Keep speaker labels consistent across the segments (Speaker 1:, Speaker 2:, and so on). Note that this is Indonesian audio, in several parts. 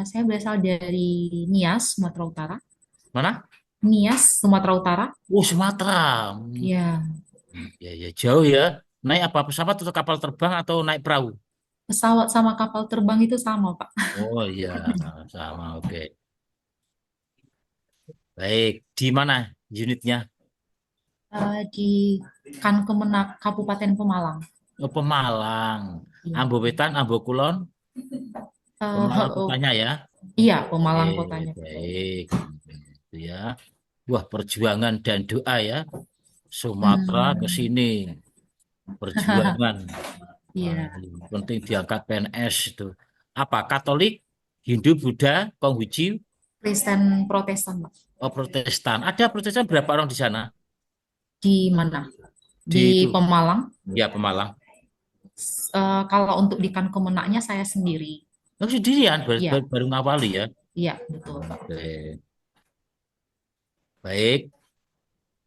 Speaker 1: Saya berasal dari Nias, Sumatera Utara.
Speaker 2: Mana?
Speaker 1: Nias, Sumatera Utara.
Speaker 2: Oh, Sumatera.
Speaker 1: Ya,
Speaker 2: Ya, ya jauh ya. Naik apa pesawat atau kapal terbang atau naik perahu?
Speaker 1: pesawat sama kapal terbang itu sama, Pak.
Speaker 2: Oh iya, sama. Oke. Baik. Di mana unitnya?
Speaker 1: Di Kan Kemenak Kabupaten Pemalang.
Speaker 2: Oh, Pemalang.
Speaker 1: Iya.
Speaker 2: Ambo Wetan, Ambo Kulon. Pemalang
Speaker 1: Oh,
Speaker 2: kotanya ya.
Speaker 1: iya, Pemalang kotanya.
Speaker 2: Baik. Itu ya. Wah, perjuangan dan doa ya. Sumatera ke
Speaker 1: Hmm.
Speaker 2: sini. Perjuangan. Wah,
Speaker 1: Iya,
Speaker 2: penting diangkat PNS itu. Apa? Katolik, Hindu, Buddha, Konghucu,
Speaker 1: Kristen Protestan, Pak.
Speaker 2: oh Protestan. Ada Protestan berapa orang di sana?
Speaker 1: Di mana?
Speaker 2: Di
Speaker 1: Di
Speaker 2: itu,
Speaker 1: Pemalang.
Speaker 2: ya Pemalang.
Speaker 1: Kalau untuk di Kan Kemenaknya saya sendiri.
Speaker 2: Oh, sendirian,
Speaker 1: Iya,
Speaker 2: baru ngawali ya.
Speaker 1: iya, betul, Pak.
Speaker 2: Oke. Baik.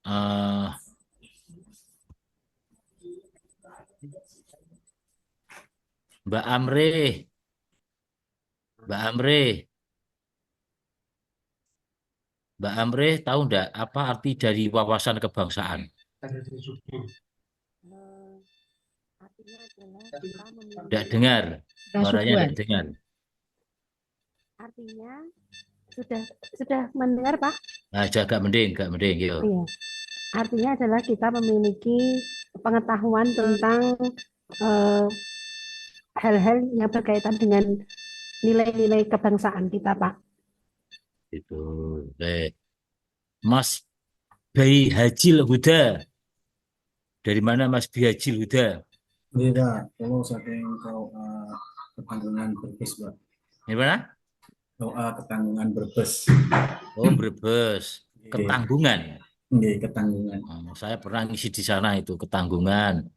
Speaker 2: eh Mbak Amri, Mbak Amri, Mbak Amri, tahu enggak apa arti dari wawasan kebangsaan?
Speaker 3: Eh, Artinya adalah kita
Speaker 2: Enggak
Speaker 3: memiliki
Speaker 2: dengar, suaranya
Speaker 1: Rasukuan.
Speaker 2: enggak dengar.
Speaker 3: artinya sudah mendengar Pak?
Speaker 2: Nah, agak mending, yuk.
Speaker 3: Iya. Artinya adalah kita memiliki pengetahuan tentang eh, hal-hal yang berkaitan dengan nilai-nilai kebangsaan kita Pak.
Speaker 2: Itu, baik. Mas Bayi Hajil Huda, dari mana Mas Bayi Hajil Huda?
Speaker 4: Iya Pak, kalau saking ketanggungan Brebes Pak,
Speaker 2: Dari mana?
Speaker 4: doa ketanggungan Brebes.
Speaker 2: Oh, Brebes,
Speaker 4: Iya,
Speaker 2: Ketanggungan.
Speaker 4: iya, ketanggungan.
Speaker 2: Oh, saya pernah ngisi di sana itu Ketanggungan,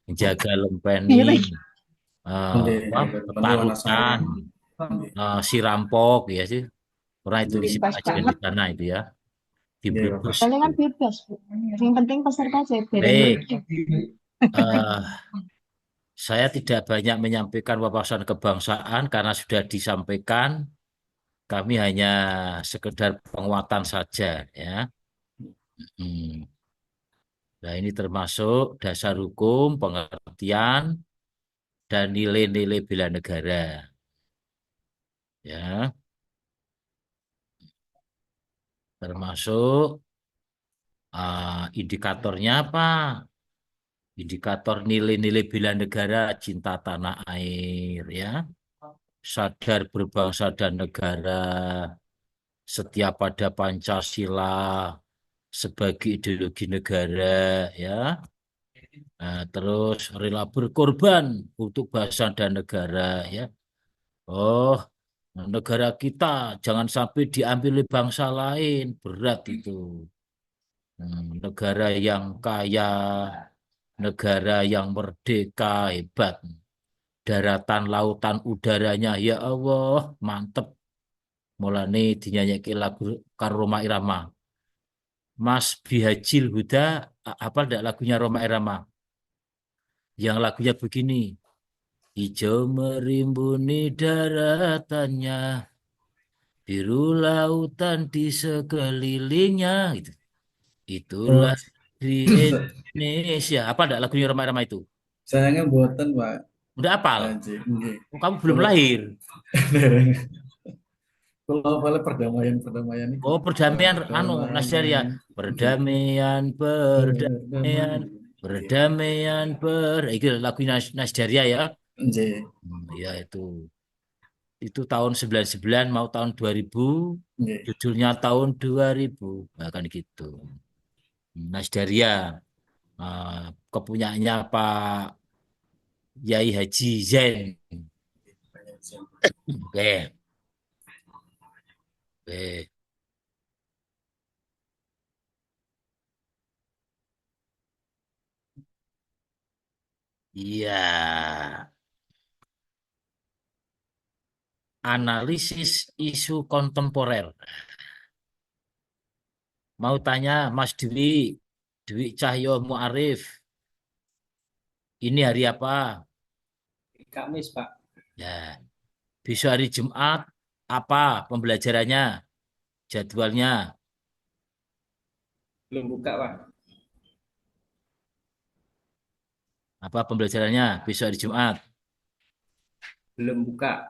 Speaker 2: menjaga Lempeni,
Speaker 1: Iya,
Speaker 4: Iya,
Speaker 2: apa,
Speaker 4: jaga Bani Wanasari.
Speaker 2: Petarukan,
Speaker 4: Iya,
Speaker 2: Sirampok, ya sih. Pernah itu ngisi
Speaker 4: iya,
Speaker 1: bebas
Speaker 2: pengajian di
Speaker 1: banget.
Speaker 2: sana itu ya, di
Speaker 4: iya,
Speaker 2: Brebes
Speaker 4: Pak.
Speaker 1: Soalnya
Speaker 2: itu.
Speaker 1: kan bebas, Bu. Yang penting peserta saya
Speaker 2: Baik,
Speaker 1: bareng.
Speaker 2: eh, saya tidak banyak menyampaikan wawasan kebangsaan karena sudah disampaikan. Kami hanya sekedar penguatan saja, ya. Hmm. Nah, ini termasuk dasar hukum, pengertian, dan nilai-nilai bela negara. Ya, termasuk indikatornya apa? Indikator nilai-nilai bela negara, cinta tanah air, ya. Sadar berbangsa dan negara, setia pada Pancasila sebagai ideologi negara, ya. Nah, terus rela berkorban untuk bangsa dan negara, ya. Oh, negara kita jangan sampai diambil oleh bangsa lain, berat itu. Negara yang kaya, negara yang merdeka, hebat. Daratan, lautan, udaranya, ya Allah, mantep. Mulane dinyanyikan lagu karo Roma Irama. Mas Bihajil Huda, apa enggak lagunya Roma Irama? Yang lagunya begini. Hijau merimbuni daratannya, biru lautan di sekelilingnya. Gitu.
Speaker 4: Oh,
Speaker 2: Itulah di Indonesia. Apa enggak lagunya Roma Irama itu?
Speaker 4: sayangnya buatan Pak.
Speaker 2: Udah apal?
Speaker 4: Anjir, iya.
Speaker 2: Oh, kamu belum
Speaker 4: Kalau
Speaker 2: lahir.
Speaker 4: kalau apa perdamaian itu,
Speaker 2: Oh, perdamaian anu Nasjaria.
Speaker 4: perdamaian. Oke.
Speaker 2: Perdamaian, perdamaian,
Speaker 4: Perdamaian. Oke.
Speaker 2: perdamaian, itu lagu Nasjaria ya.
Speaker 4: Anjir.
Speaker 2: Ya itu tahun 99 mau tahun 2000,
Speaker 4: Oke.
Speaker 2: judulnya tahun 2000. Nah, kan gitu. Nasjaria, eh, kepunyaannya Pak Yai Haji Zain. Oke, oke. Iya, analisis isu kontemporer. Mau tanya Mas Dwi, Dwi Cahyo Muarif, ini hari apa?
Speaker 4: Kamis Pak.
Speaker 2: Ya, besok hari Jumat, apa pembelajarannya, jadwalnya?
Speaker 5: Belum buka, Pak.
Speaker 2: Apa pembelajarannya besok hari Jumat?
Speaker 5: Belum buka.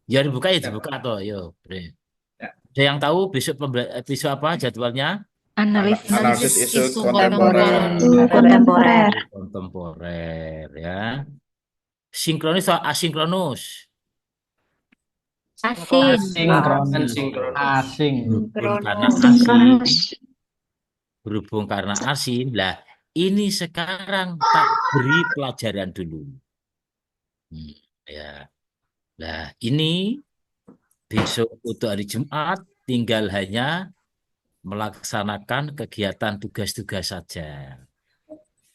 Speaker 2: Ya dibuka ya
Speaker 5: Ya,
Speaker 2: dibuka
Speaker 5: Pak.
Speaker 2: atau yo. Bre.
Speaker 5: Ya.
Speaker 2: Ada yang tahu besok apa jadwalnya?
Speaker 6: Analisis
Speaker 5: Analisis isu
Speaker 1: Isu
Speaker 5: kontemporer.
Speaker 6: kontemporer.
Speaker 2: Kontemporer ya. Sinkronis atau asinkronus?
Speaker 6: Asing.
Speaker 5: Asinkronus.
Speaker 7: Asing.
Speaker 2: Berhubung karena asing,
Speaker 6: Sinkronus.
Speaker 2: berhubung karena asing, lah ini sekarang tak beri pelajaran dulu. Ya, lah ini besok untuk hari Jumat tinggal hanya melaksanakan kegiatan tugas-tugas saja.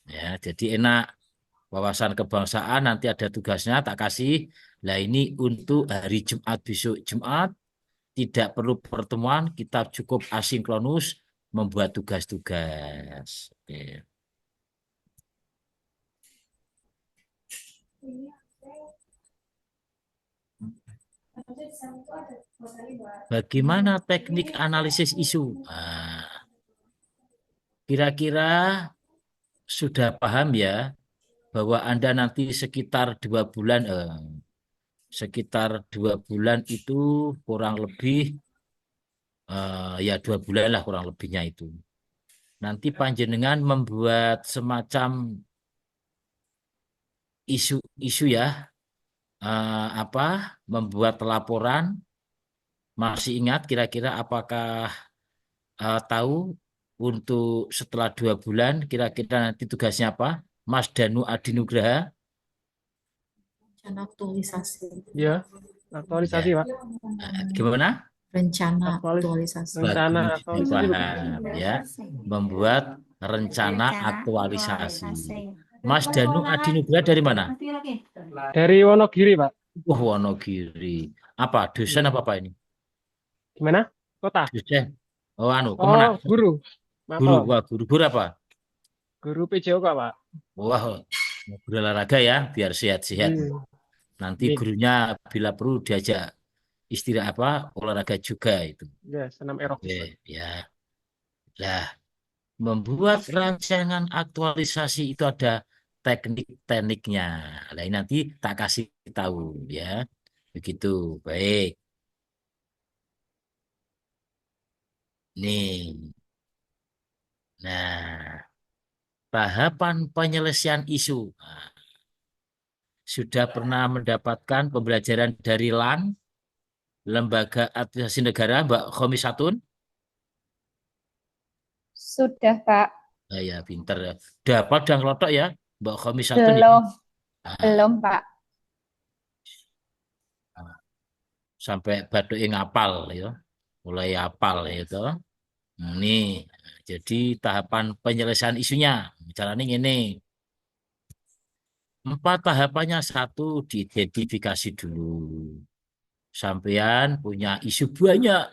Speaker 2: Ya, jadi enak. Wawasan kebangsaan nanti ada tugasnya tak kasih. Lah ini untuk hari Jumat besok Jumat tidak perlu pertemuan, kita cukup asinkronus membuat tugas-tugas. Oke. Bagaimana teknik analisis isu? Nah, kira-kira sudah paham ya bahwa Anda nanti sekitar 2 bulan, itu kurang lebih ya 2 bulan lah kurang lebihnya itu. Nanti panjenengan membuat semacam isu-isu ya, membuat laporan. Masih ingat kira-kira apakah tahu untuk setelah 2 bulan kira-kira nanti tugasnya apa? Mas Danu Adinugraha.
Speaker 1: Rencana aktualisasi.
Speaker 7: Ya, aktualisasi,
Speaker 2: Ya.
Speaker 7: Pak.
Speaker 2: Gimana?
Speaker 1: Rencana
Speaker 7: Aktualis-
Speaker 1: aktualisasi.
Speaker 7: Rencana
Speaker 2: Bagus,
Speaker 7: aktualisasi.
Speaker 2: dipaham ya. Membuat rencana aktualisasi. Mas Danu Adinugraha dari mana?
Speaker 7: Dari Wonogiri, Pak.
Speaker 2: Wonogiri. Apa? Dosen apa ini?
Speaker 7: Gimana? Kota.
Speaker 2: Dosen. Oh,
Speaker 7: Oh,
Speaker 2: kemana?
Speaker 7: guru.
Speaker 2: Guru.
Speaker 7: Maaf,
Speaker 2: Wah, guru apa?
Speaker 7: guru PJOK, Pak.
Speaker 2: Wah, guru olahraga ya, biar sehat-sehat.
Speaker 7: Hmm.
Speaker 2: Nanti gurunya bila perlu diajak istirahat olahraga juga itu.
Speaker 7: Ya, senam aerobik.
Speaker 2: Oke, ya. Nah, membuat rancangan aktualisasi itu ada teknik-tekniknya. Nah, ini nanti tak kasih tahu ya. Begitu. Baik. Nih. Nah, tahapan penyelesaian isu. Nah, sudah pernah mendapatkan pembelajaran dari LAN, Lembaga Administrasi Negara, Mbak Khomisatun?
Speaker 6: Sudah, Pak.
Speaker 2: Ya, pinter ya. Dapat dan kelotok ya, Mbak Khomisatun ya.
Speaker 6: Belum.
Speaker 2: Nah,
Speaker 6: Belum, Pak.
Speaker 2: sampai batuk ngapal ya. Mulai apal itu. Ini jadi tahapan penyelesaian isunya. Caranya ini. 4 tahapannya. 1, diidentifikasi dulu. Sampean punya isu banyak.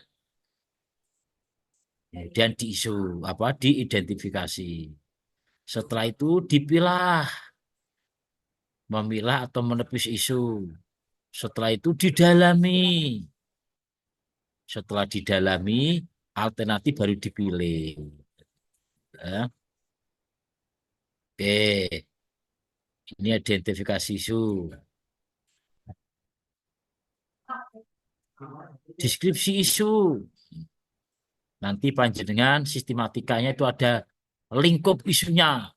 Speaker 2: Kemudian diidentifikasi. Setelah itu dipilah. Memilah atau menepis isu. Setelah itu didalami. Setelah didalami, alternatif baru dipilih. Ya. Oke, ini identifikasi isu. Deskripsi isu. Nanti panjenengan sistematikanya itu ada lingkup isunya.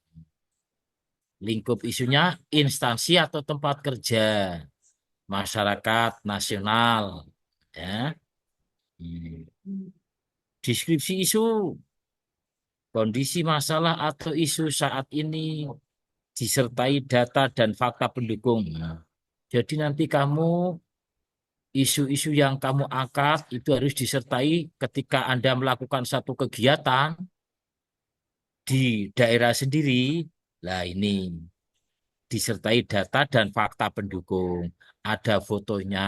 Speaker 2: Lingkup isunya instansi atau tempat kerja. Masyarakat nasional. Ya. Deskripsi isu. Kondisi masalah atau isu saat ini disertai data dan fakta pendukung. Jadi nanti isu-isu yang kamu angkat itu harus disertai ketika Anda melakukan satu kegiatan di daerah sendiri. Nah ini disertai data dan fakta pendukung. Ada fotonya,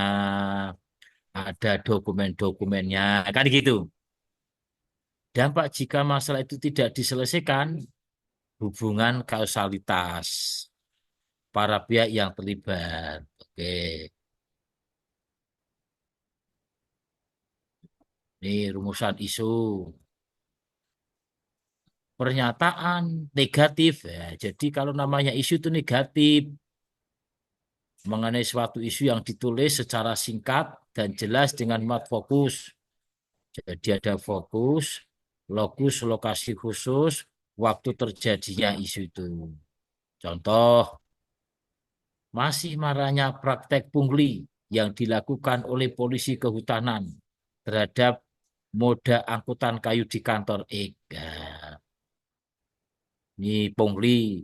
Speaker 2: ada dokumen-dokumennya, kan gitu. Dampak jika masalah itu tidak diselesaikan, hubungan kausalitas para pihak yang terlibat. Oke. Ini rumusan isu. Pernyataan negatif. Ya, jadi kalau namanya isu itu negatif mengenai suatu isu yang ditulis secara singkat dan jelas dengan muat fokus. Jadi ada fokus, lokus, lokasi khusus, waktu terjadinya isu itu. Contoh, masih maraknya praktek pungli yang dilakukan oleh polisi kehutanan terhadap moda angkutan kayu di kantor X. Nah, ini pungli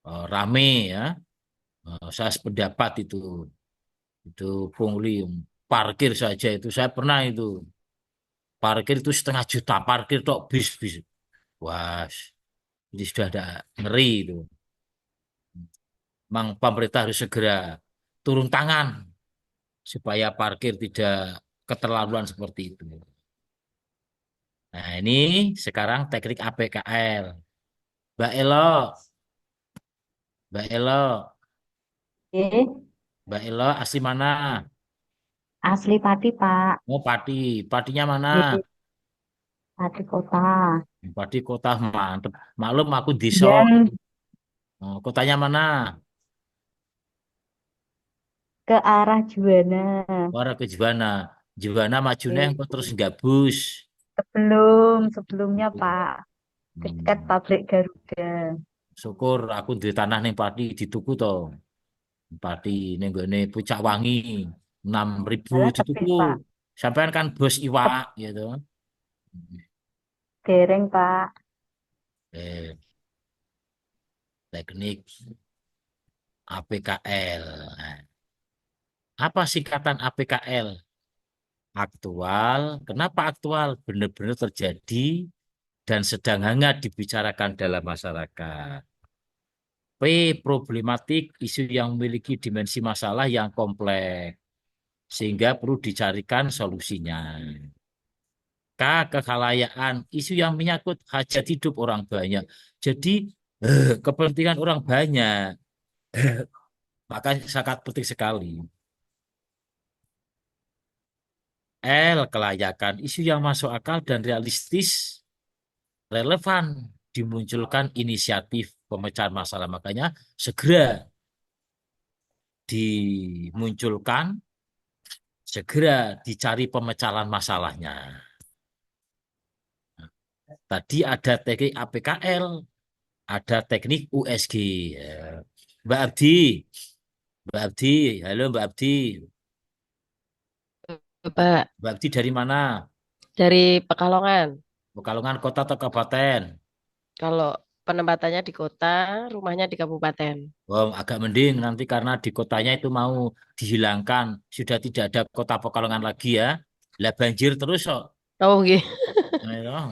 Speaker 2: rame ya. Saya sependapat itu pungli parkir saja itu saya pernah itu parkir itu 1,5 juta parkir tok bis. Wah, ini sudah ada ngeri itu. Memang pemerintah harus segera turun tangan supaya parkir tidak keterlaluan seperti itu. Nah, ini sekarang teknik APKL. Mbak Elo, Mbak Elo, Mbak Elo asli mana?
Speaker 6: Asli Pati, Pak.
Speaker 2: Oh, Pati. Patinya mana?
Speaker 6: Pati Kota.
Speaker 2: Pati kota mantep. Maklum aku desa.
Speaker 6: Ya,
Speaker 2: Oh, kotanya mana?
Speaker 6: ke arah Juwana.
Speaker 2: Warga ke Juwana. Juwana maju neng
Speaker 6: Oke.
Speaker 2: kok terus nggak bus.
Speaker 6: Sebelumnya, Pak. Dekat
Speaker 2: Hmm.
Speaker 6: pabrik Garuda.
Speaker 2: Syukur aku di tanah ning Pati dituku to. Pati ning gone Pucak Wangi 6.000
Speaker 6: Malah tebih,
Speaker 2: dituku.
Speaker 6: Pak.
Speaker 2: Sampean kan bos iwak gitu.
Speaker 6: Dereng, Pak.
Speaker 2: Eh, teknik APKL. Nah, apa singkatan APKL? Aktual. Kenapa aktual? Benar-benar terjadi dan sedang hangat dibicarakan dalam masyarakat. P. Problematik isu yang memiliki dimensi masalah yang kompleks sehingga perlu dicarikan solusinya. K. Kekhalayan isu yang menyangkut hajat hidup orang banyak. Jadi kepentingan orang banyak. Maka sangat penting sekali. L. Kelayakan isu yang masuk akal dan realistis relevan dimunculkan inisiatif pemecahan masalah. Makanya segera dimunculkan, segera dicari pemecahan masalahnya. Tadi ada teknik APKL, ada teknik USG. Ya. Mbak Abdi, Mbak Abdi, halo Mbak Abdi.
Speaker 8: Pak,
Speaker 2: Mbak Abdi dari mana?
Speaker 8: dari Pekalongan.
Speaker 2: Pekalongan kota atau kabupaten?
Speaker 8: Kalau penempatannya di kota, rumahnya di kabupaten.
Speaker 2: Oh, agak mending nanti karena di kotanya itu mau dihilangkan. Sudah tidak ada kota Pekalongan lagi ya. Lah banjir terus kok.
Speaker 8: Oh, gitu.
Speaker 2: Ya,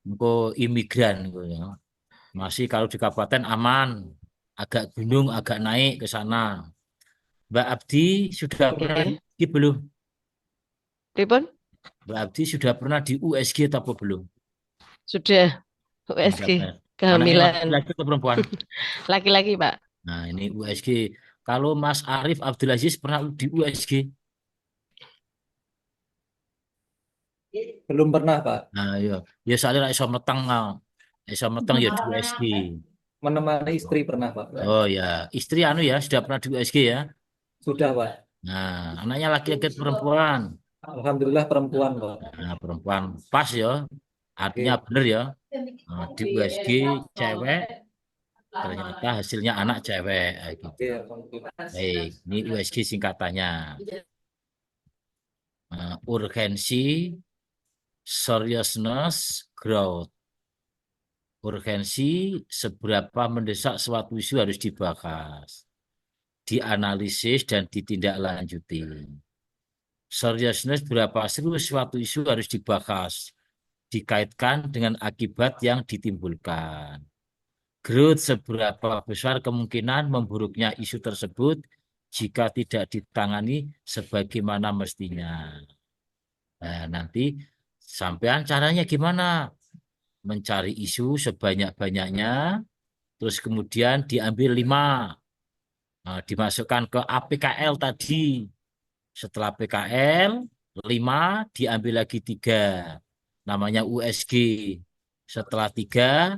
Speaker 2: engko imigran engko ya. Masih kalau di kabupaten aman. Agak gunung, agak naik ke sana. Mbak Abdi sudah pernah di
Speaker 8: Oke.
Speaker 2: USG belum?
Speaker 8: Pripun?
Speaker 2: Mbak Abdi sudah pernah di USG atau belum?
Speaker 8: Sudah
Speaker 2: Sudah
Speaker 8: USG.
Speaker 2: pernah. Anaknya
Speaker 8: Kehamilan.
Speaker 2: laki-laki atau perempuan?
Speaker 8: Laki-laki, Pak.
Speaker 2: Nah, ini USG. Kalau Mas Arif Abdulaziz pernah di USG?
Speaker 5: Belum pernah, Pak.
Speaker 2: Nah, ya. Ya soalnya iso meteng, iso meteng ya di USG.
Speaker 5: Menemani istri pernah, Pak.
Speaker 2: Oh ya, istri anu ya sudah pernah di USG ya.
Speaker 5: Sudah, Pak.
Speaker 2: Nah, anaknya laki-laki atau perempuan.
Speaker 5: Alhamdulillah perempuan, Pak.
Speaker 2: Nah, perempuan pas ya. Artinya
Speaker 5: Oke.
Speaker 2: bener ya. Nah, di USG cewek ternyata hasilnya anak cewek gitu.
Speaker 5: Oke, alhamdulillah.
Speaker 2: Baik, ini USG singkatannya. Urgensi, seriousness, growth. Urgensi, seberapa mendesak suatu isu harus dibahas, dianalisis, dan ditindaklanjuti. Seriousness, berapa serius suatu isu harus dibahas, dikaitkan dengan akibat yang ditimbulkan. Growth, seberapa besar kemungkinan memburuknya isu tersebut jika tidak ditangani sebagaimana mestinya. Nah, nanti sampean caranya gimana? Mencari isu sebanyak-banyaknya, terus kemudian diambil 5, dimasukkan ke APKL tadi. Setelah PKL, 5 diambil lagi 3. Namanya USG. Setelah 3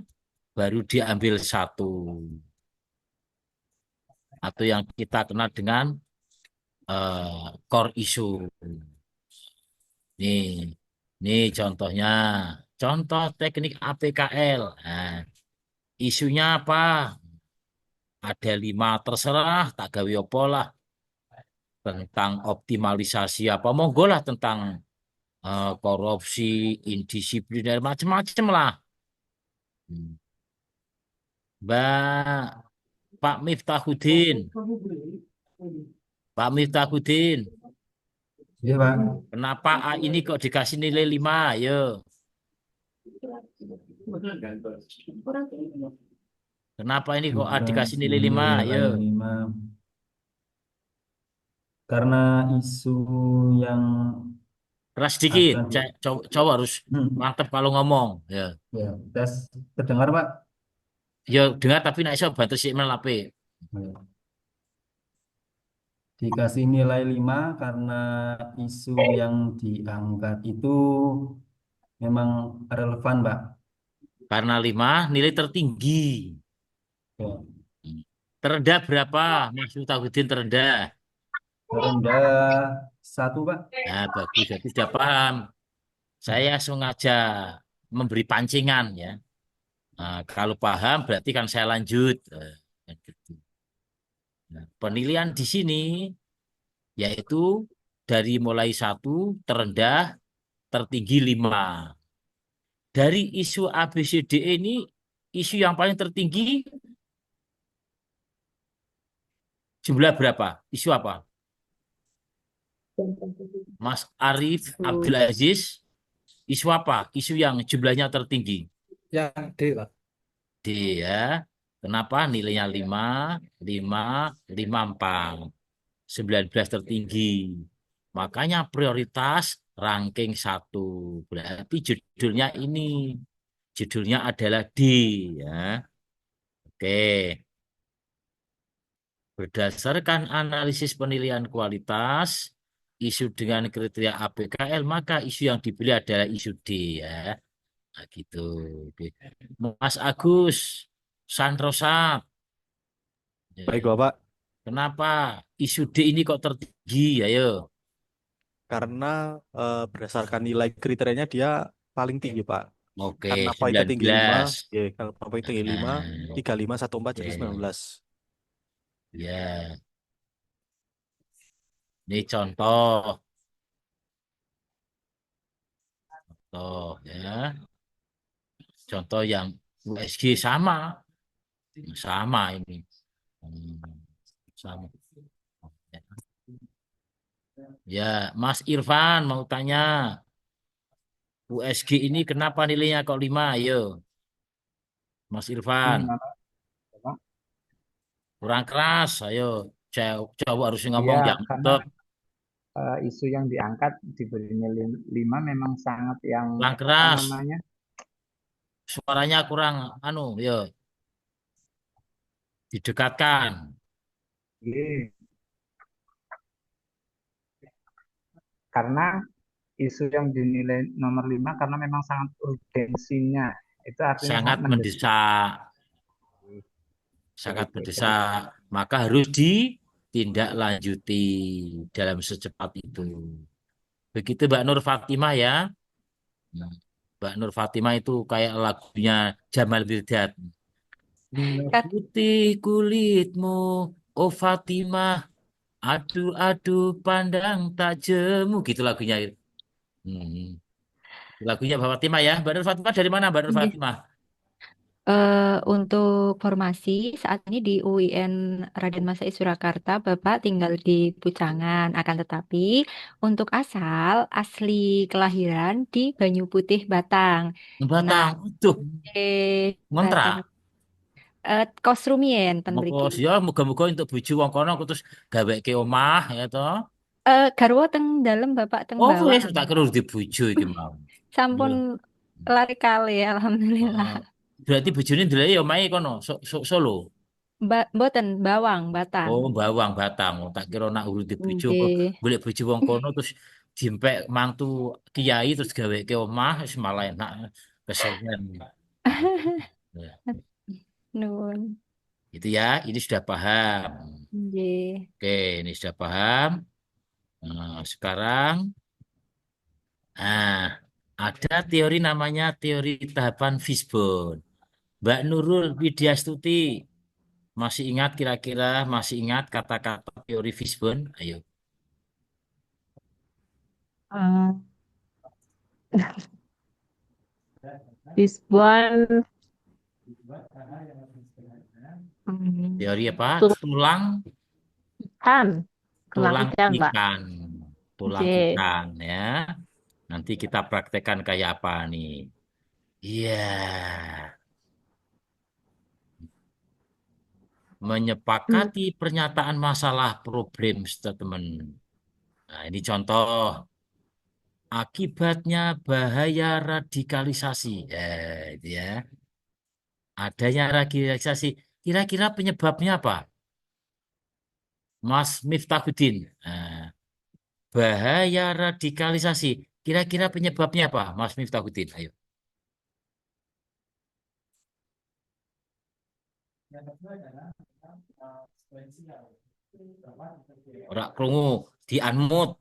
Speaker 2: baru diambil 1. Atau yang kita kenal dengan core issue. Nih contohnya. Contoh teknik APKL. Nah, isunya apa? Ada 5, terserah, tak gawe apa lah. Tentang optimalisasi apa, monggo lah, tentang korupsi, indisipliner, macam-macam lah. Hmm. Mbak Pak Miftahuddin, Pak Miftahuddin,
Speaker 4: Iya, Pak.
Speaker 2: kenapa A ini kok dikasih nilai 5? Ayo, kenapa ini kok A dikasih nilai 5? Ayo,
Speaker 4: Nilai 5. Karena isu yang
Speaker 2: keras sedikit.
Speaker 4: akan
Speaker 2: Cowok harus mantep kalau ngomong. Ya,
Speaker 4: ya, tes terdengar, Pak.
Speaker 2: ya dengar tapi nak iso bantu sih melape.
Speaker 4: Ya. Dikasih nilai 5 karena isu yang diangkat itu memang relevan, Pak.
Speaker 2: Karena 5 nilai tertinggi.
Speaker 4: Ya.
Speaker 2: Terendah berapa, Mas Miftahuddin? Terendah.
Speaker 4: Terendah 1, Pak.
Speaker 2: Nah, bagus. Jadi sudah paham. Saya sengaja memberi pancingan ya. Nah, kalau paham berarti kan saya lanjut. Gitu. Nah, penilaian di sini yaitu dari mulai 1 terendah, tertinggi 5. Dari isu ABCD ini, isu yang paling tertinggi jumlah berapa? Isu apa? Mas Arif Abdul Aziz, isu apa? Isu yang jumlahnya tertinggi.
Speaker 5: Yang D, Pak.
Speaker 2: D ya. Kenapa nilainya 5, 5, 5, 4. 19 tertinggi. Makanya prioritas ranking 1. Berarti judulnya ini. Judulnya adalah D ya. Oke. Berdasarkan analisis penilaian kualitas isu dengan kriteria APKL, maka isu yang dipilih adalah isu D ya. Nah, gitu. Oke. Mas Agus Sanrosa,
Speaker 9: Baik, Bapak.
Speaker 2: kenapa isu D ini kok tertinggi? Ayo.
Speaker 9: Karena berdasarkan nilai kriterianya dia paling tinggi, Pak.
Speaker 2: Oke,
Speaker 9: Karena poinnya tinggi 5,
Speaker 2: 19.
Speaker 9: ya, karena poin tinggi 5,
Speaker 2: Nah,
Speaker 9: 35, 14 jadi
Speaker 2: ya,
Speaker 9: 19.
Speaker 2: ya. Ini contoh, ya. Contoh yang USG sama ini. Sama. Ya, Mas Irfan mau tanya, USG ini kenapa nilainya kok 5? Ayo, Mas Irfan. Kurang keras, ayo. Coba harus ngomong
Speaker 10: Ya,
Speaker 2: yang
Speaker 10: karena
Speaker 2: mantap.
Speaker 10: isu yang diangkat diberi nilai 5 memang sangat yang
Speaker 2: Kurang
Speaker 10: apa
Speaker 2: keras.
Speaker 10: namanya?
Speaker 2: Suaranya kurang yo. Didekatkan.
Speaker 10: Iya. Karena isu yang dinilai nomor 5 karena memang sangat urgensinya. Itu artinya
Speaker 2: Sangat mendesak. Sangat mendesak. Maka harus ditindaklanjuti dalam secepat itu. Begitu Mbak Nur Fatimah ya. Mbak Nur Fatimah itu kayak lagunya Jamal Mirdad. Putih kulitmu, oh Fatimah, aduh pandang tak jemu, gitu lagunya. Lagunya Mbak Fatimah ya. Mbak Nur Fatimah dari mana Mbak Nur Fatimah?
Speaker 6: Untuk formasi saat ini di UIN Raden Masai Surakarta, Bapak tinggal di Pucangan. Akan tetapi untuk asli kelahiran di Banyu Putih, Batang.
Speaker 2: Batang, tuh, ngontrak.
Speaker 6: Batang. Kos rumien ten mriki.
Speaker 2: Moko ya muga-muga untuk bojo wong kono aku terus gaweke omah ya toh.
Speaker 6: Garwa teng dalem Bapak teng
Speaker 2: Oh,
Speaker 6: bawah.
Speaker 2: wis tak kira di bojo iki mau.
Speaker 6: Sampun lari kali alhamdulillah.
Speaker 2: Berarti bojone ndelok ya omahe kono, Solo.
Speaker 6: Mboten Bawang, Batang.
Speaker 2: Oh, Bawang Batang. Tak kira nak urut di bojo kok golek bojo wong kono terus diempek mantu kiai terus gawe ke omah wis malah enak kesengan. Ya,
Speaker 6: Nun.
Speaker 2: itu ya, ini sudah paham.
Speaker 6: Nggih.
Speaker 2: Oke, ini sudah paham. Nah, sekarang ada teori namanya teori tahapan Fishbone. Mbak Nurul Widyastuti, masih ingat kira-kira masih ingat kata-kata teori Fishbone? Ayo.
Speaker 8: Fishbone
Speaker 2: Teori apa?
Speaker 8: tulang ikan, tulang
Speaker 2: Tulang
Speaker 8: ikan, Pak.
Speaker 2: ikan. Tulang
Speaker 8: Oke.
Speaker 2: ikan ya. Nanti kita praktekkan kayak apa nih? Iya. Menyepakati pernyataan masalah problem statement. Nah, ini contoh. Akibatnya bahaya radikalisasi. Itu ya. Adanya radikalisasi. Kira-kira penyebabnya apa? Mas Miftahuddin. Nah, bahaya radikalisasi. Kira-kira penyebabnya apa, Mas Miftahuddin? Ayo. Ora krungu, di unmute.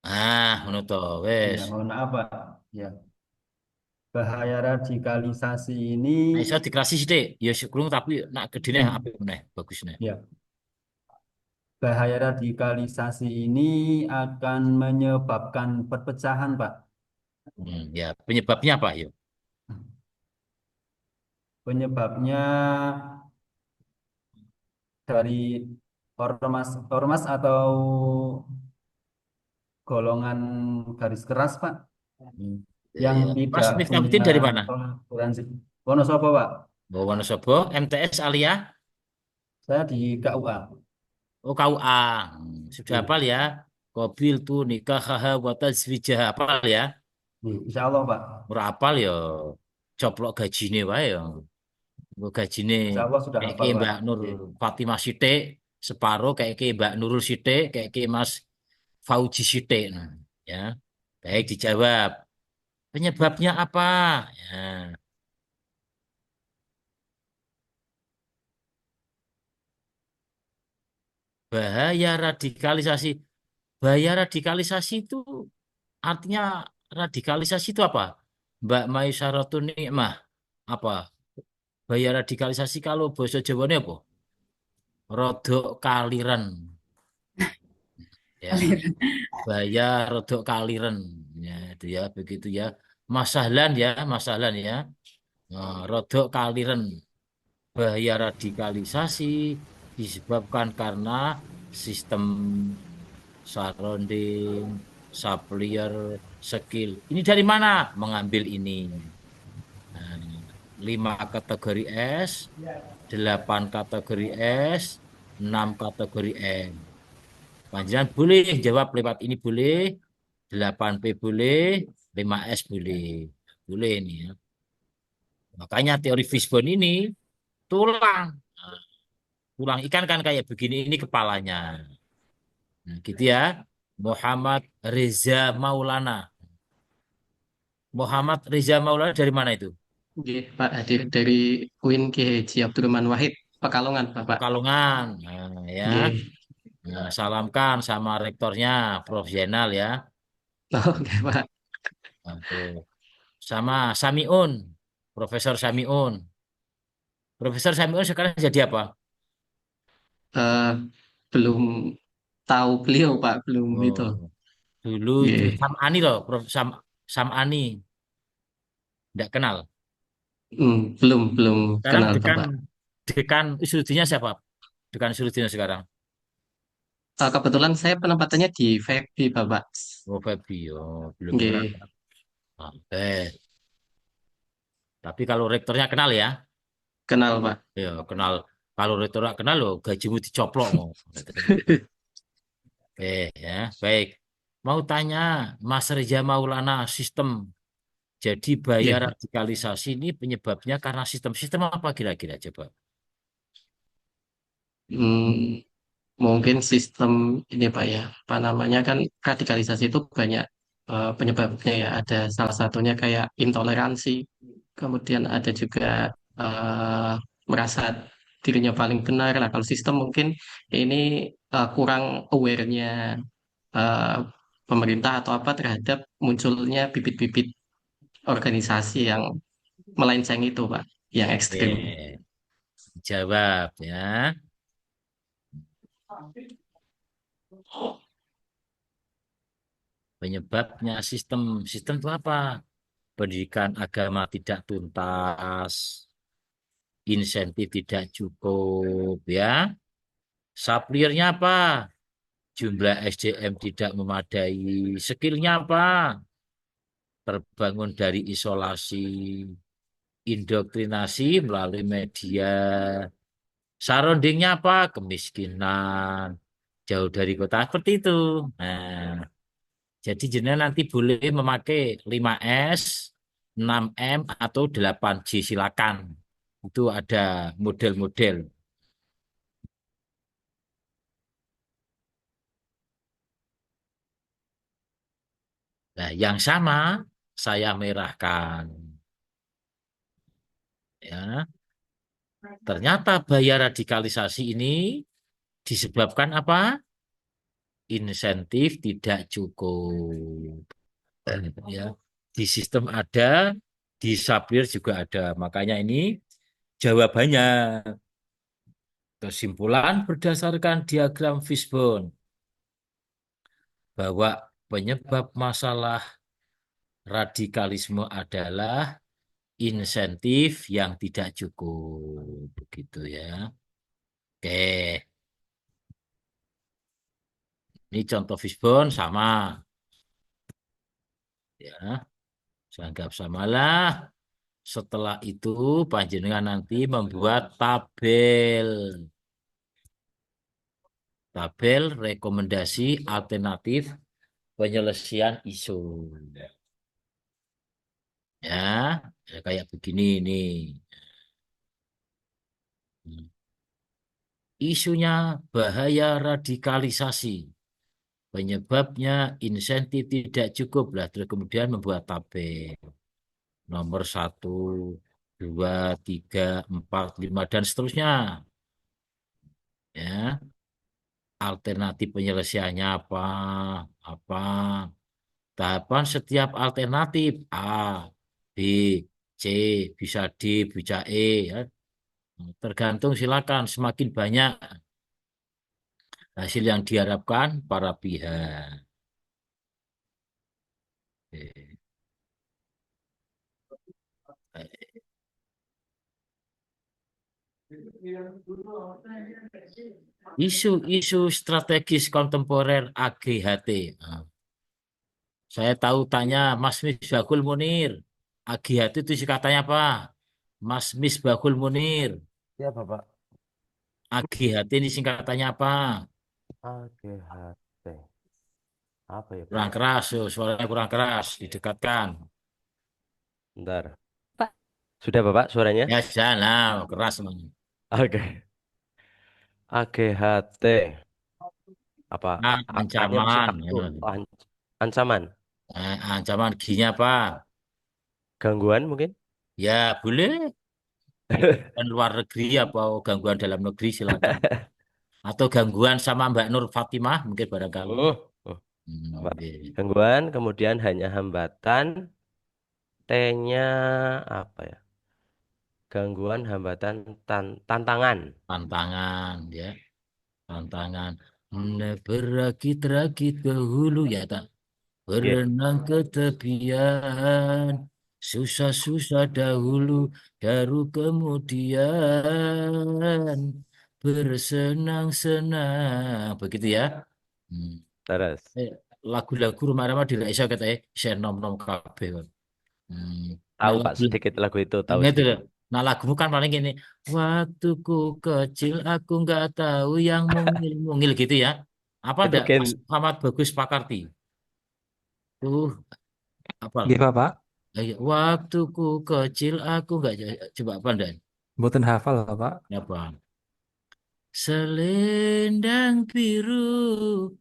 Speaker 2: Ngono to, wes.
Speaker 11: Ya, mohon maaf Pak. Ya, bahaya radikalisasi ini
Speaker 2: Iso dikasih sithik. Ya krungu tapi nak gedene apik meneh, bagus meneh.
Speaker 11: ya, bahaya radikalisasi ini akan menyebabkan perpecahan, Pak.
Speaker 2: Ya, penyebabnya apa, yuk?
Speaker 11: Penyebabnya dari ormas atau golongan garis keras, Pak, yang
Speaker 2: Mas
Speaker 11: tidak
Speaker 2: Miftahuddin
Speaker 11: punya
Speaker 2: dari mana?
Speaker 11: toleransi. Wonosobo, Pak.
Speaker 2: Wonosobo, MTS Alia?
Speaker 11: Saya di KUA.
Speaker 2: Oh, KUA. Sudah hafal ya? Qabil tu nikah wa tazwijah, hafal ya?
Speaker 11: Insya Allah, Pak.
Speaker 2: Ora hafal ya coplok gajine wae ya. Nggo gajine
Speaker 11: Insya Allah sudah
Speaker 2: kayak
Speaker 11: hafal, Pak.
Speaker 2: Mbak Nur Fatimah sithik, separuh kayak Mbak Nurul sithik, kayak Mas Fauji sithik. Nah, ya. Baik, dijawab. Penyebabnya apa? Ya. Bahaya radikalisasi. Bahaya radikalisasi itu artinya radikalisasi itu apa? Mbak Maisyaratun Nikmah. Apa? Bahaya radikalisasi kalau bahasa Jawanya apa? Rodok kaliren. Ya. Bahaya rodok kaliren. Ya, itu ya, begitu ya. Masalan ya, masalan ya. Nah, rodok kaliren. Bahaya radikalisasi disebabkan karena sistem surrounding, supplier, skill. Ini dari mana? Mengambil ini. Nah, 5 kategori S, 8 kategori S, 6 kategori M. Panjenengan boleh jawab lewat ini boleh, 8P boleh, 5S boleh. Boleh ini ya. Makanya teori Fishbone ini tulang. Nah, tulang ikan kan kayak begini, ini kepalanya. Nah, gitu ya. Muhammad Reza Maulana. Muhammad Reza Maulana dari mana itu?
Speaker 12: Nggih, Pak Hadir dari UIN Kiai Haji Abdurrahman Wahid, Pekalongan, Bapak.
Speaker 2: Pekalongan. Nah, ya.
Speaker 12: Nggih.
Speaker 2: Nah, salamkan sama rektornya, Prof. Zainal ya.
Speaker 12: Oh, nggih, Pak.
Speaker 2: Nah, tuh. Sama Samiun, Profesor Samiun. Profesor Samiun sekarang jadi apa?
Speaker 12: Eh, belum tahu beliau, Pak, belum itu.
Speaker 2: Dulu itu
Speaker 12: Nggih.
Speaker 2: Sam Ani loh, Prof. Sam Ani. Tidak kenal.
Speaker 12: Belum
Speaker 2: Sekarang
Speaker 12: kenal,
Speaker 2: dekan
Speaker 12: Bapak.
Speaker 2: dekan Isruddinnya siapa? Dekan Isruddinnya sekarang.
Speaker 12: Kebetulan saya penempatannya di FEBI, Bapak.
Speaker 2: Oh, Febio, belum kenal.
Speaker 12: Nggih.
Speaker 2: Tapi kalau rektornya kenal ya?
Speaker 12: Kenal, Pak.
Speaker 2: Ya, kenal. Kalau rektornya kenal loh, gajimu dicoplok. Ya, baik. Mau tanya, Mas Reza Maulana, sistem. Jadi bahaya
Speaker 12: Iya, Pak.
Speaker 2: radikalisasi ini penyebabnya karena sistem. Sistem apa kira-kira coba?
Speaker 12: mungkin sistem ini Pak ya, apa namanya kan radikalisasi itu banyak penyebabnya ya. Ada salah satunya kayak intoleransi, kemudian ada juga eh, merasa dirinya paling benar. Nah, kalau sistem mungkin ini kurang aware-nya eh, pemerintah atau apa terhadap munculnya bibit-bibit organisasi yang melenceng itu, Pak, yang ekstrim.
Speaker 2: Jawab ya. Penyebabnya sistem itu apa? Pendidikan agama tidak tuntas, insentif tidak cukup ya. Supliernya apa? Jumlah SDM tidak memadai. Skillnya apa? Terbangun dari isolasi, indoktrinasi melalui media. Surroundingnya apa? Kemiskinan, jauh dari kota, seperti itu. Nah, jadi jenengan nanti boleh memakai 5S, 6M, atau 8J, silakan. Itu ada model-model. Nah, yang sama saya merahkan. Ya, ternyata bahaya radikalisasi ini disebabkan apa? Insentif tidak cukup. Ya, di sistem ada, di supplier juga ada. Makanya ini jawabannya. Kesimpulan berdasarkan diagram fishbone bahwa penyebab masalah radikalisme adalah insentif yang tidak cukup. Begitu ya. Oke. Ini contoh fishbone sama. Ya, saya anggap samalah. Setelah itu panjenengan nanti membuat tabel. Tabel rekomendasi alternatif penyelesaian isu. Ya, kayak begini nih. Isunya bahaya radikalisasi. Penyebabnya insentif tidak cukup lah. Terus kemudian membuat tabel. Nomor 1, 2, 3, 4, 5, dan seterusnya. Ya, alternatif penyelesaiannya apa? Apa? Tahapan setiap alternatif A, B, C, bisa D, bisa E. Ya. Tergantung silakan. Semakin banyak hasil yang diharapkan para pihak. Oke. Isu-isu strategis kontemporer AGHT. Nah, saya tahu tanya Mas Misbahul Munir. AGHT itu singkatannya apa? Mas Misbahul Munir.
Speaker 13: Ya, Bapak.
Speaker 2: AGHT ini singkatannya apa?
Speaker 13: AGHT. Apa ya,
Speaker 2: Kurang
Speaker 13: Bapak?
Speaker 2: keras, suaranya kurang keras. Didekatkan.
Speaker 13: Bentar.
Speaker 6: Pak.
Speaker 13: Sudah, Bapak, suaranya?
Speaker 2: Ya, jangan. Keras.
Speaker 13: Oke. AGHT. Apa? A-nya mesti
Speaker 2: Ancaman.
Speaker 13: akun. Oh, ancaman.
Speaker 2: Ancaman G-nya apa?
Speaker 13: Gangguan mungkin?
Speaker 2: Ya, boleh. Dan luar negeri apa gangguan dalam negeri silakan. Atau gangguan sama Mbak Nur Fatimah mungkin barangkali.
Speaker 13: Oh. Apa? Gangguan, kemudian hanya hambatan. T-nya apa ya? Gangguan, hambatan, tantangan.
Speaker 2: Tantangan ya. Tantangan. Berakit-rakit ke hulu ya tak. Berenang ke tepian. Susah-susah dahulu, baru kemudian bersenang-senang. Begitu ya.
Speaker 13: Terus.
Speaker 2: Lagu-lagu rumah-rumah di Raisa katanya saya nom-nom kabeh. Nah,
Speaker 13: Tahu Pak sedikit lagu itu, tahu
Speaker 2: itu
Speaker 13: sedikit.
Speaker 2: loh. Nah, lagumu kan paling gini. Waktuku kecil aku nggak tahu yang mungil-mungil gitu ya. Apa
Speaker 13: Itu
Speaker 2: enggak Mas Muhammad Bagus Pakarti? Tuh, apa?
Speaker 14: Nggih, Pak.
Speaker 2: Waktuku kecil aku nggak coba apa enggak?
Speaker 14: Mboten hafal, Pak.
Speaker 2: Apa? selendang biru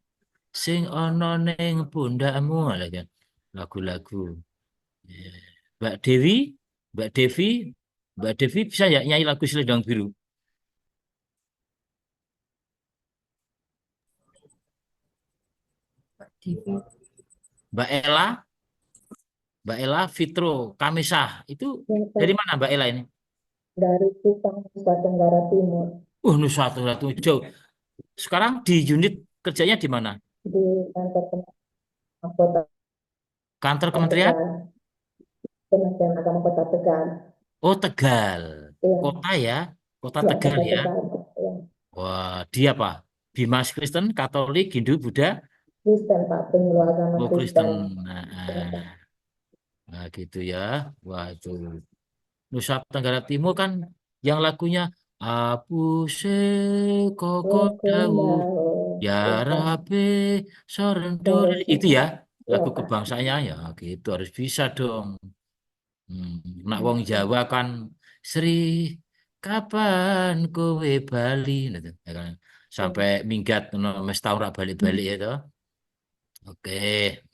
Speaker 2: sing ana ning pundakmu lah kan. Lagu-lagu. Ya. Mbak Dewi, Mbak Devi, Mbak Devi bisa ya nyanyi lagu selendang biru? Mbak Ella, Mbak Ella Fitro Kamisah itu dari mana Mbak Ella ini?
Speaker 14: Dari Kupang, Nusa Tenggara Timur,
Speaker 2: Nusa Tenggara Timur jauh. Sekarang di unit kerjanya di mana?
Speaker 14: di kantor Kota
Speaker 2: Kantor kementerian?
Speaker 14: Tegal, Kementerian Agama Kota Tegal.
Speaker 2: Oh, Tegal.
Speaker 14: Iya,
Speaker 2: Kota ya, Kota
Speaker 14: iya,
Speaker 2: Tegal
Speaker 14: Kota
Speaker 2: ya.
Speaker 14: Tegal. Iya.
Speaker 2: Wah, dia apa? Bimas Kristen, Katolik, Hindu, Buddha?
Speaker 14: Kristen, Pak, penyuluh agama
Speaker 2: Oh,
Speaker 14: Kristen.
Speaker 2: Kristen. Nah, gitu ya. Wah, itu Nusa Tenggara Timur kan yang lagunya Apu se koko dawu ya Rabe sorendore itu ya lagu kebangsaannya ya gitu harus bisa dong. Nak wong Jawa kan Sri kapan kowe Bali gitu, ya kan? Sampai minggat mes tahun rak balik-balik ya toh. Oke.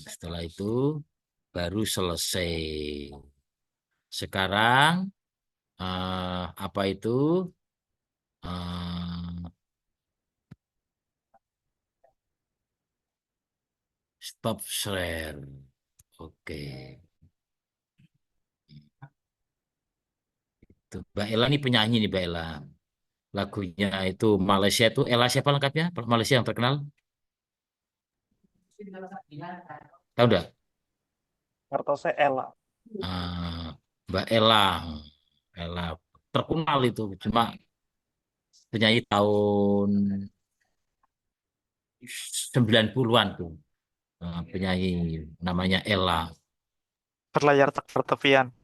Speaker 2: Setelah itu baru selesai. Sekarang apa itu eh, stop share. Oke. Tuh, Mbak Ella ini penyanyi nih Mbak Ella. Lagunya itu Malaysia itu Ella siapa lengkapnya? Malaysia yang terkenal. Tahu enggak?
Speaker 9: Kartose Ella.
Speaker 2: Mbak Ella. Ella terkenal itu cuma penyanyi tahun 90-an tuh. Penyanyi namanya Ella.
Speaker 9: Berlayar tak bertepian.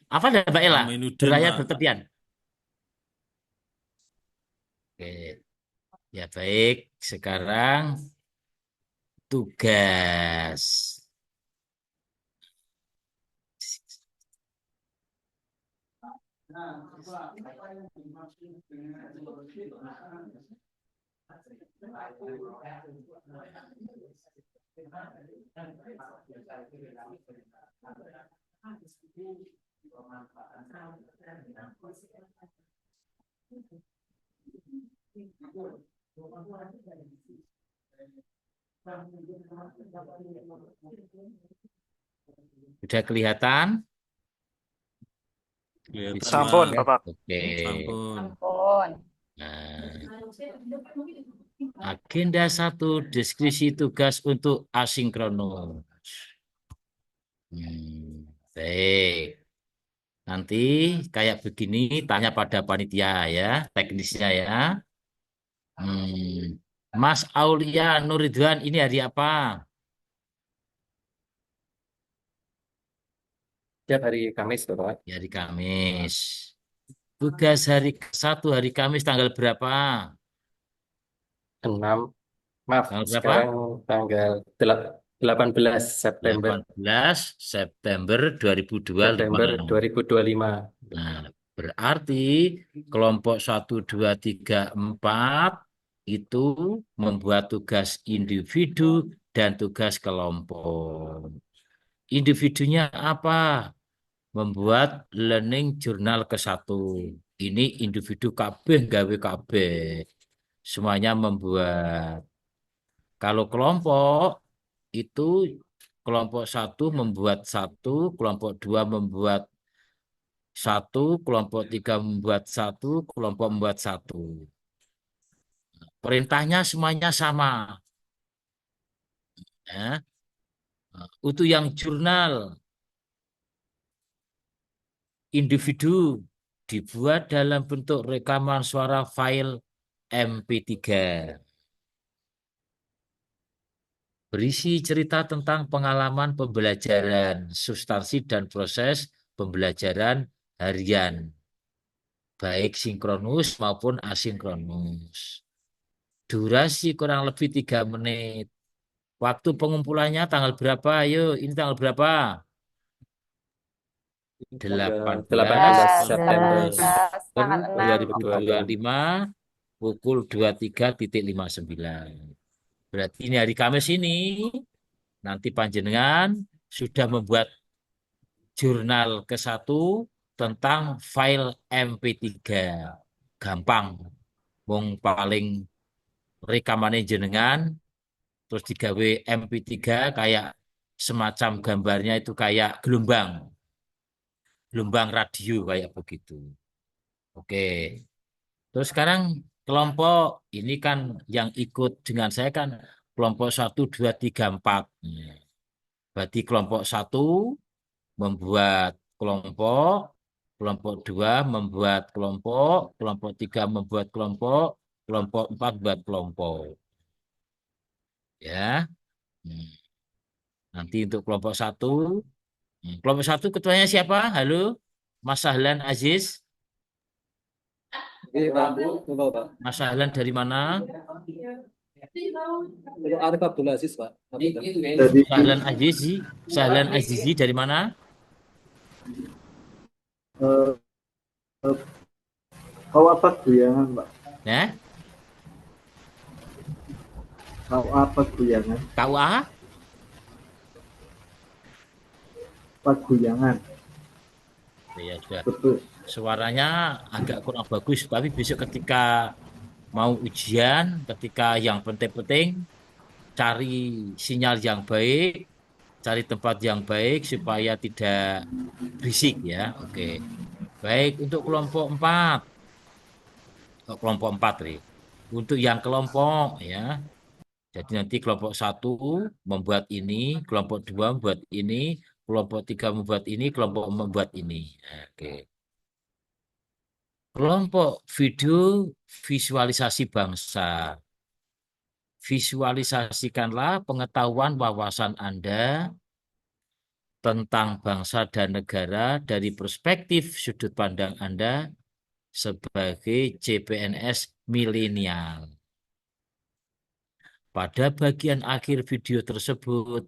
Speaker 2: Apa ada Mbak Ella?
Speaker 15: Aminuddin,
Speaker 2: Berlayar
Speaker 15: Pak.
Speaker 2: bertepian. Oke. Ya baik, sekarang tugas. Sudah kelihatan?
Speaker 15: Kelihatan,
Speaker 9: Sampun,
Speaker 15: Pak.
Speaker 9: Bapak.
Speaker 2: Oke.
Speaker 15: Sampun.
Speaker 2: Nah, agenda 1, deskripsi tugas untuk asinkronus. Baik. Nanti kayak begini tanya pada panitia ya, teknisnya ya. Mas Aulia Nuridwan ini hari apa?
Speaker 5: Setiap hari Kamis, Bapak.
Speaker 2: Hari Kamis. Tugas hari 1 hari Kamis tanggal berapa?
Speaker 5: 6. Maaf,
Speaker 2: Tanggal berapa?
Speaker 5: sekarang tanggal 18 September.
Speaker 2: 18 September 2025.
Speaker 5: September 2025.
Speaker 2: Nah, berarti kelompok 1, 2, 3, 4 itu membuat tugas individu dan tugas kelompok. Individunya apa? Membuat learning journal ke-1. Ini individu kabeh gawe kabeh. Semuanya membuat. Kalau kelompok itu kelompok 1 membuat 1, kelompok 2 membuat 1, kelompok 3 membuat 1, kelompok membuat 1. Perintahnya semuanya sama. Ya. Untuk yang jurnal individu dibuat dalam bentuk rekaman suara file MP3. Berisi cerita tentang pengalaman pembelajaran, substansi dan proses pembelajaran harian, baik sinkronus maupun asinkronus. Durasi kurang lebih 3 menit. Waktu pengumpulannya tanggal berapa? Ayo, ini tanggal berapa?
Speaker 5: 18
Speaker 2: 18
Speaker 5: September
Speaker 6: tanggal 6.
Speaker 2: 2025 pukul 23.59. Berarti ini hari Kamis ini nanti panjenengan sudah membuat jurnal ke-1 tentang file MP3. Gampang. Wong paling rekamannya jenengan terus digawe MP3 kayak semacam gambarnya itu kayak gelombang radio kayak begitu. Oke. Terus sekarang kelompok ini kan yang ikut dengan saya kan kelompok 1, 2, 3, 4. Berarti kelompok 1 membuat kelompok, kelompok 2 membuat kelompok, kelompok 3 membuat kelompok, kelompok 4 buat kelompok. Ya. Nanti untuk kelompok 1. Kelompok 1 ketuanya siapa? Halo, Mas Sahlan Aziz. Mas Sahlan dari mana?
Speaker 15: Arif Abdul Aziz, Pak.
Speaker 2: Sahlan Azizi dari mana?
Speaker 15: Kau apa Guyangan, Pak?
Speaker 2: Ya?
Speaker 15: Kau apa Guyangan?
Speaker 2: KUA?
Speaker 15: Paguyangan.
Speaker 2: Ya sudah.
Speaker 15: Betul.
Speaker 2: Suaranya agak kurang bagus, tapi besok ketika mau ujian, ketika yang penting-penting cari sinyal yang baik, cari tempat yang baik supaya tidak berisik ya. Oke. Baik, untuk kelompok 4. Kelompok 4 nih. Untuk yang kelompok ya. Jadi nanti kelompok 1 membuat ini, kelompok 2 membuat ini, kelompok 3 membuat ini, kelompok membuat ini. Oke. Kelompok video visualisasi bangsa. Visualisasikanlah pengetahuan wawasan Anda tentang bangsa dan negara dari perspektif sudut pandang Anda sebagai CPNS milenial. Pada bagian akhir video tersebut,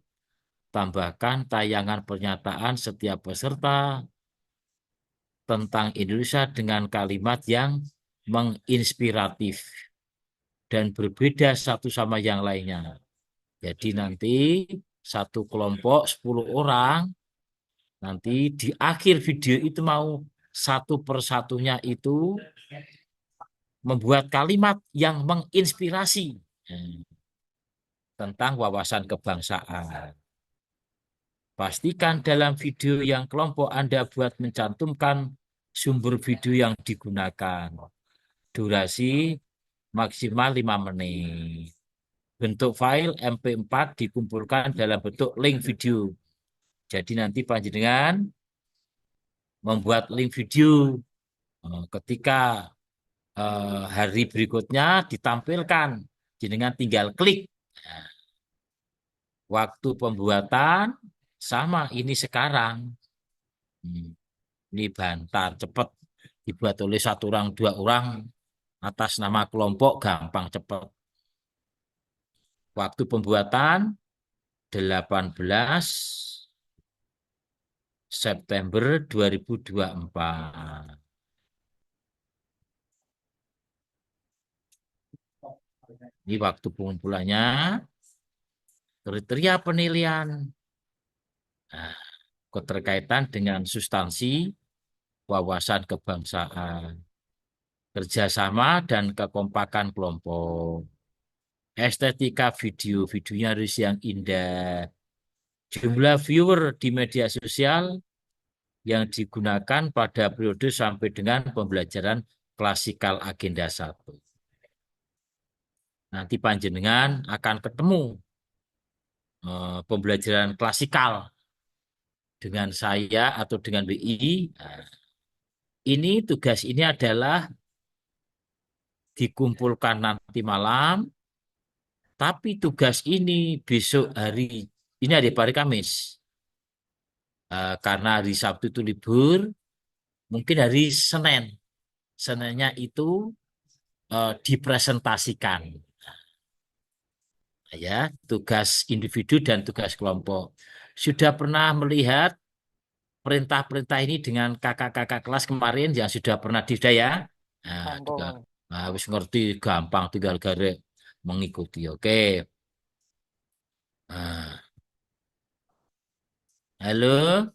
Speaker 2: tambahkan tayangan pernyataan setiap peserta tentang Indonesia dengan kalimat yang menginspiratif dan berbeda satu sama yang lainnya. Jadi nanti satu kelompok 10 orang, nanti di akhir video itu mau satu persatunya itu membuat kalimat yang menginspirasi tentang wawasan kebangsaan. Pastikan dalam video yang kelompok Anda buat mencantumkan sumber video yang digunakan. Durasi maksimal 5 menit. Bentuk file MP4 dikumpulkan dalam bentuk link video. Jadi nanti panjenengan membuat link video. Ketika hari berikutnya ditampilkan, jenengan tinggal klik. Waktu pembuatan sama ini sekarang. Ini bantar, cepat. Dibuat oleh 1 orang, 2 orang atas nama kelompok, gampang, cepat. Waktu pembuatan 18 September 2024. Ini waktu pengumpulannya. Kriteria penilaian. Nah, keterkaitan dengan substansi wawasan kebangsaan. Kerjasama dan kekompakan kelompok. Estetika video. Videonya harus yang indah. Jumlah viewer di media sosial yang digunakan pada periode sampai dengan pembelajaran klasikal agenda 1. Nanti panjenengan akan ketemu pembelajaran klasikal dengan saya atau dengan BI. Ini tugas ini adalah dikumpulkan nanti malam, tapi tugas ini besok hari Kamis. Karena hari Sabtu itu libur, mungkin hari Senin. Seninnya itu dipresentasikan. Ya, tugas individu dan tugas kelompok. Sudah pernah melihat perintah-perintah ini dengan kakak-kakak kelas kemarin yang sudah pernah diudah ya. Nah, juga harus ngerti, gampang, tinggal garek mengikuti. Oke. Nah, halo,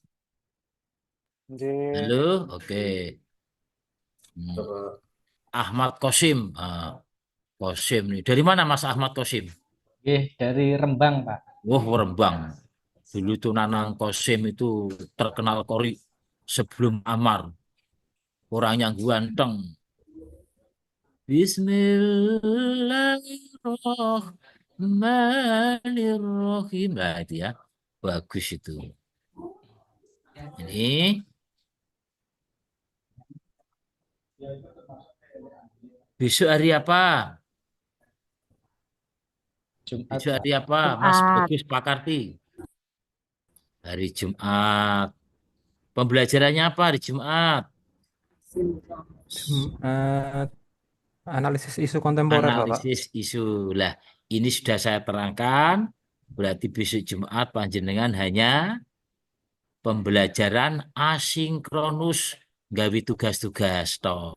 Speaker 2: halo, oke. Ahmad Kosim, Kosim nih. Dari mana Mas Ahmad Kosim?
Speaker 16: Dari Rembang, Pak.
Speaker 2: Wah, Rembang. Dulu tuh Nanang Kosim itu terkenal kori sebelum Amar. Orang yang ganteng. Bismillahirrahmanirrahim. Nah, itu ya. Bagus itu. Ini besok hari apa?
Speaker 16: Jumat,
Speaker 2: Besok hari
Speaker 16: Pak.
Speaker 2: apa? Mas
Speaker 3: Jumat.
Speaker 2: Bagus Pak Karti. Hari Jumat. Pembelajarannya apa hari Jumat?
Speaker 17: Jumat, analisis isu kontemporer, Bapak.
Speaker 2: Analisis isu. Lah, ini sudah saya terangkan. Berarti besok Jumat panjenengan hanya pembelajaran asinkronus gawe tugas-tugas toh.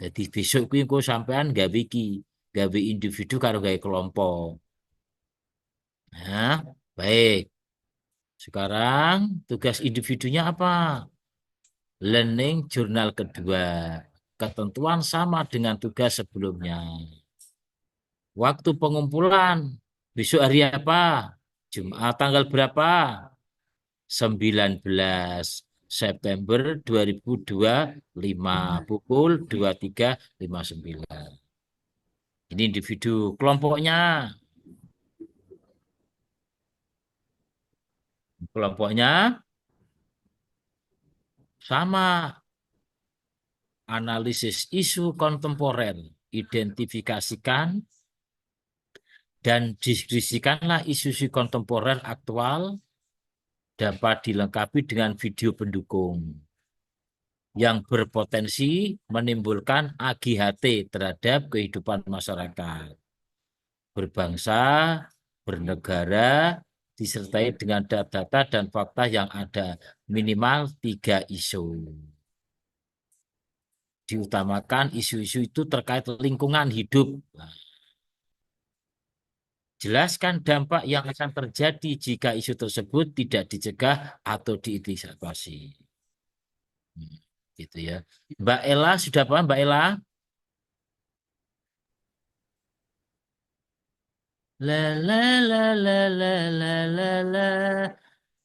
Speaker 2: Jadi besok kuwi engko sampean gawe iki, gawe individu karo gawe kelompok. Nah, baik. Sekarang tugas individunya apa? Learning jurnal kedua. Ketentuan sama dengan tugas sebelumnya. Waktu pengumpulan besok hari apa? Jumat tanggal berapa? 19 September 2025 pukul 23.59. Ini individu. Kelompoknya. Kelompoknya sama. Analisis isu kontemporer. Identifikasikan dan diskusikanlah isu-isu kontemporer aktual dapat dilengkapi dengan video pendukung yang berpotensi menimbulkan AGHT terhadap kehidupan masyarakat, berbangsa, bernegara, disertai dengan data-data dan fakta yang ada, minimal 3 isu. Diutamakan isu-isu itu terkait lingkungan hidup. Jelaskan dampak yang akan terjadi jika isu tersebut tidak dicegah atau diantisipasi. Gitu ya. Mbak Ella sudah paham, Mbak Ella? La la la la la la la la,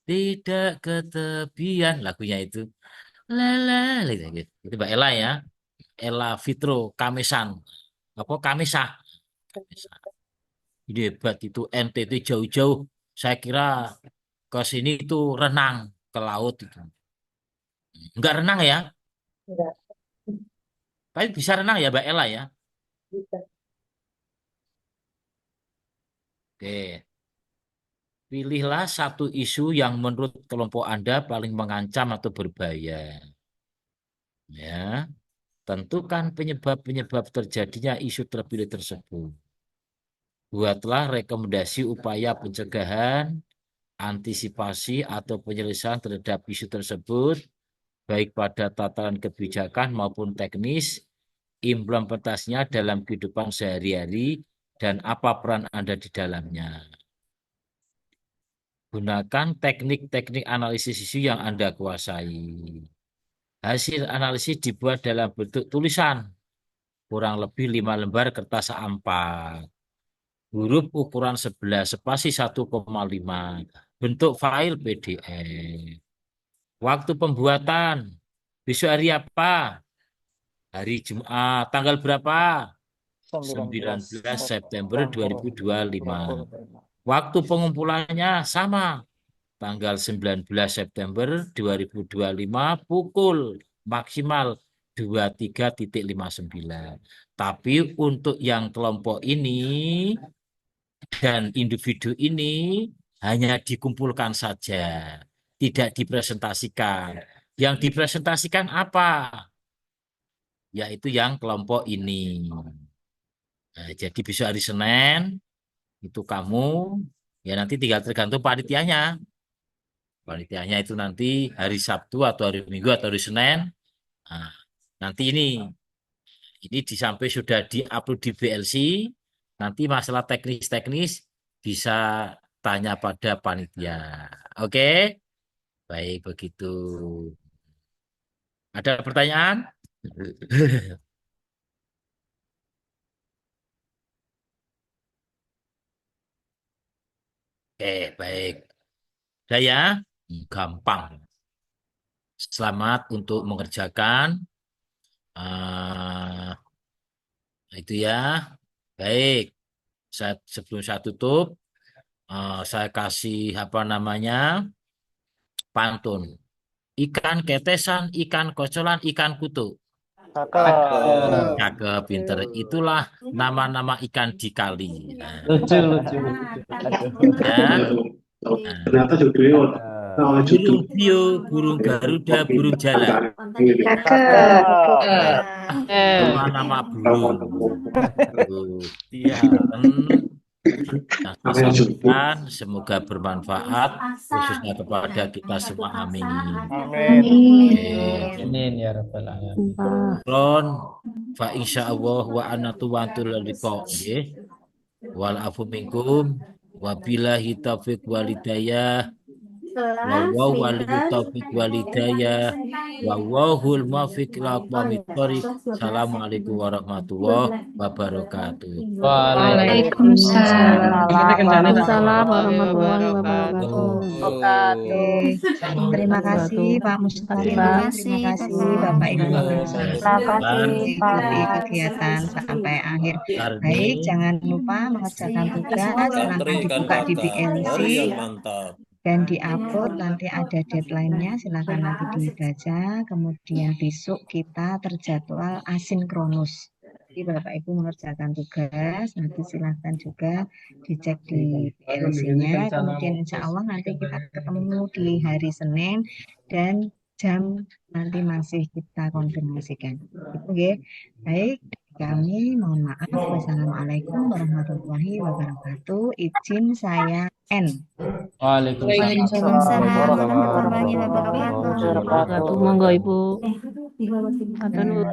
Speaker 2: tidak ke tepian lagunya itu. La la la, gitu. Itu Mbak Ella ya. Ella Fitro Kamesan. Apa Kamesah? Kamesah. Ini hebat itu, NTT jauh-jauh. Saya kira ke sini itu renang ke laut itu. Enggak renang ya?
Speaker 14: Enggak,
Speaker 2: Tapi bisa renang ya, Mbak Ella ya?
Speaker 14: bisa.
Speaker 2: Oke. Pilihlah satu isu yang menurut kelompok Anda paling mengancam atau berbahaya. Ya. Tentukan penyebab-penyebab terjadinya isu terpilih tersebut. Buatlah rekomendasi upaya pencegahan, antisipasi atau penyelesaian terhadap isu tersebut, baik pada tataran kebijakan maupun teknis, implementasinya dalam kehidupan sehari-hari, dan apa peran Anda di dalamnya. Gunakan teknik-teknik analisis isu yang Anda kuasai. Hasil analisis dibuat dalam bentuk tulisan, kurang lebih 5 lembar kertas A4. Huruf ukuran 11 spasi 1,5. Bentuk file PDF. Waktu pembuatan. Besok hari apa? Hari Jumat. Tanggal berapa? 19 September 2025. Waktu pengumpulannya sama. Tanggal 19 September 2025 pukul maksimal 23.59. Tapi untuk yang kelompok ini dan individu ini hanya dikumpulkan saja, tidak dipresentasikan. Yang dipresentasikan apa? Yaitu yang kelompok ini. Nah, jadi besok hari Senin itu kamu ya nanti tinggal tergantung panitianya. Panitianya itu nanti hari Sabtu atau hari Minggu atau hari Senin. Nah, nanti ini sampai sudah diupload di BLC. Nanti masalah teknis-teknis bisa tanya pada panitia. Oke? Baik begitu. Ada pertanyaan? Oke, baik. Udah ya? Gampang. Selamat untuk mengerjakan. Itu ya. Baik. Sebelum saya tutup, saya kasih pantun. Ikan ketesan, ikan kocolan, ikan kutu. Cakep, pinter. Itulah nama-nama ikan di kali. Nah,
Speaker 16: Lucu.
Speaker 2: ya.
Speaker 15: Ternyata jodohnya nama
Speaker 2: Burung
Speaker 15: jodoh.
Speaker 2: Bio, burung Garuda, burung Jalak. Nama-nama burung.
Speaker 9: Iya.
Speaker 2: Yang saya sampaikan semoga bermanfaat khususnya kepada kita semua. Amin.
Speaker 16: Amin ya rabbal alamin.
Speaker 2: Ron fa insyaallah wa anatu wa antul liqa nggih. Wal afu minkum wa billahi taufiq walidayah. Wa walidayah taufiq walidayah. Wa wahul muwaffiq ila aqwamit thoriq. Assalamualaikum warahmatullahi wabarakatuh.
Speaker 6: Waalaikumsalam.
Speaker 3: Waalaikumsalam warahmatullahi wabarakatuh.
Speaker 18: Terima kasih Pak Mustari,
Speaker 3: Terima
Speaker 18: terima kasih Bapak Ibu guru mengikuti kegiatan sampai akhir. Baik, jangan lupa mengerjakan tugas, silahkan dibuka di BLC dan diupload, nanti ada deadline-nya, silakan nanti dibaca, kemudian besok kita terjadwal asinkronus. Jadi Bapak Ibu mengerjakan tugas, nanti silahkan juga dicek di BLC-nya, kemudian insya Allah nanti kita ketemu di hari Senin dan jam nanti masih kita konfirmasikan. Itu ya. Baik, kami mohon maaf. Wassalamualaikum warahmatullahi wabarakatuh. Izin saya N.
Speaker 16: Waalaikumsalam
Speaker 18: warahmatullahi
Speaker 8: Wabarakatuh. Monggo Ibu.
Speaker 18: wabarakatuh.